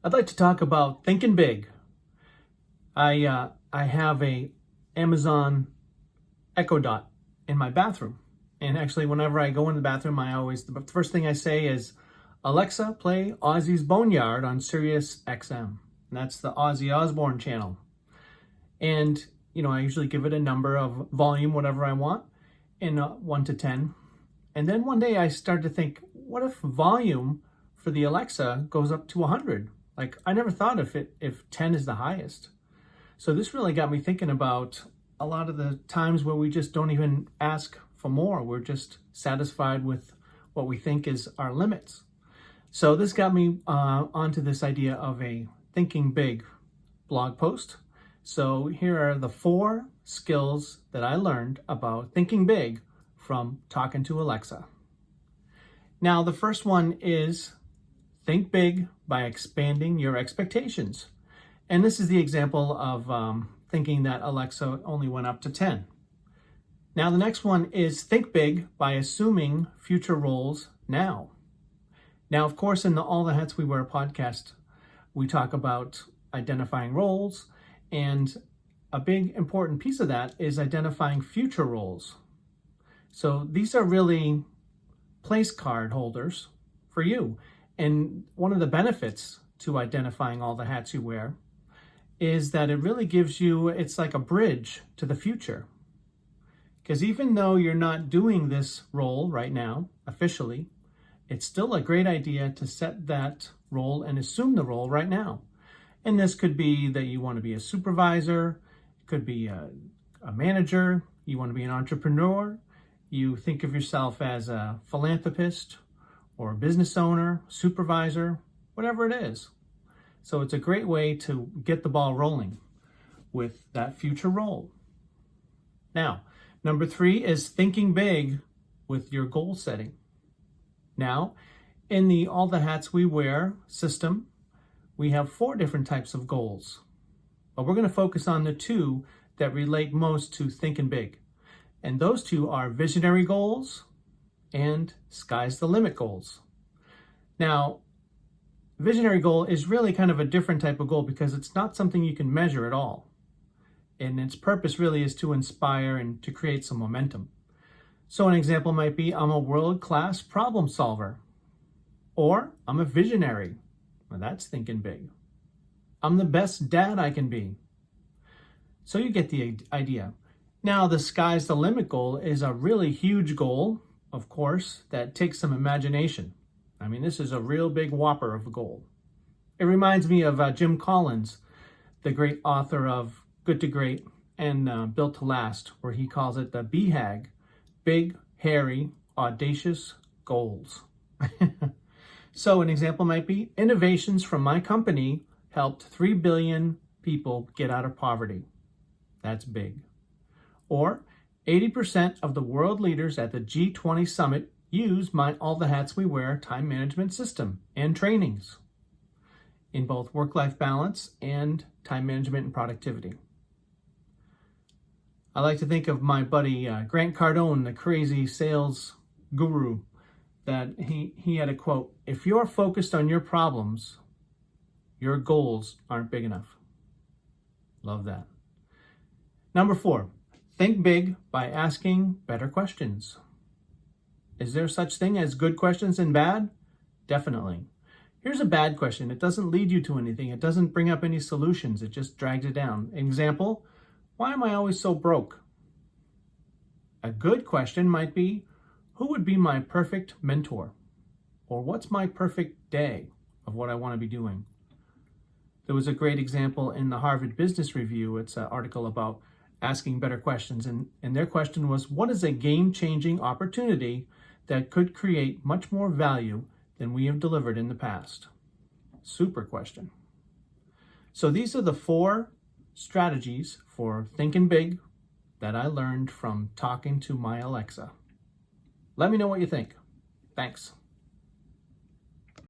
I'd like to talk about thinking big. I have a Amazon Echo Dot in my bathroom. And actually, whenever I go in the bathroom, the first thing I say is, Alexa, play Ozzy's Boneyard on Sirius XM. And that's the Ozzy Osbourne channel. And, I usually give it a number of volume, whatever I want, in 1 to 10. And then one day I started to think, what if volume for the Alexa goes up to 100? Like, I never thought if 10 is the highest. So this really got me thinking about a lot of the times where we just don't even ask for more. We're just satisfied with what we think is our limits. So this got me onto this idea of a thinking big blog post. So here are the 4 skills that I learned about thinking big from talking to Alexa. Now, the first one is think big by expanding your expectations. And this is the example of thinking that Alexa only went up to 10. Now, the next one is think big by assuming future roles now. Now, of course, in the All the Hats We Wear podcast, we talk about identifying roles, and a big important piece of that is identifying future roles. So these are really place card holders for you. And one of the benefits to identifying all the hats you wear is that it really gives you, it's like a bridge to the future. Because even though you're not doing this role right now, officially, it's still a great idea to set that role and assume the role right now. And this could be that you want to be a supervisor, it could be a manager, you want to be an entrepreneur, you think of yourself as a philanthropist or a business owner, supervisor, whatever it is. So it's a great way to get the ball rolling with that future role. Now, number 3 is thinking big with your goal setting. Now, in the All the Hats We Wear system, we have 4 different types of goals. But we're going to focus on the 2 that relate most to thinking big. And those 2 are visionary goals and sky's the limit goals. Now, visionary goal is really kind of a different type of goal because it's not something you can measure at all. And its purpose really is to inspire and to create some momentum. So an example might be, I'm a world-class problem solver. Or I'm a visionary. Well, that's thinking big. I'm the best dad I can be. So you get the idea. Now, the sky's the limit goal is a really huge goal, of course, that takes some imagination. I mean, this is a real big whopper of a goal. It reminds me of Jim Collins, the great author of Good to Great and Built to Last, where he calls it the BHAG, Big, Hairy, Audacious Goals. So an example might be, innovations from my company helped 3 billion people get out of poverty. That's big. Or 80% of the world leaders at the G20 summit use my All the Hats We Wear time management system and trainings in both work-life balance and time management and productivity. I like to think of my buddy Grant Cardone, the crazy sales guru, that he had a quote, if you're focused on your problems, your goals aren't big enough. Love that. Number 4, think big by asking better questions. Is there such thing as good questions and bad? Definitely. Here's a bad question. It doesn't lead you to anything. It doesn't bring up any solutions. It just drags it down. Example, why am I always so broke? A good question might be, who would be my perfect mentor? Or what's my perfect day of what I want to be doing? There was a great example in the Harvard Business Review. It's an article about asking better questions. And their question was, what is a game-changing opportunity that could create much more value than we have delivered in the past? Super question. So these are the 4 strategies for thinking big that I learned from talking to my Alexa. Let me know what you think. Thanks.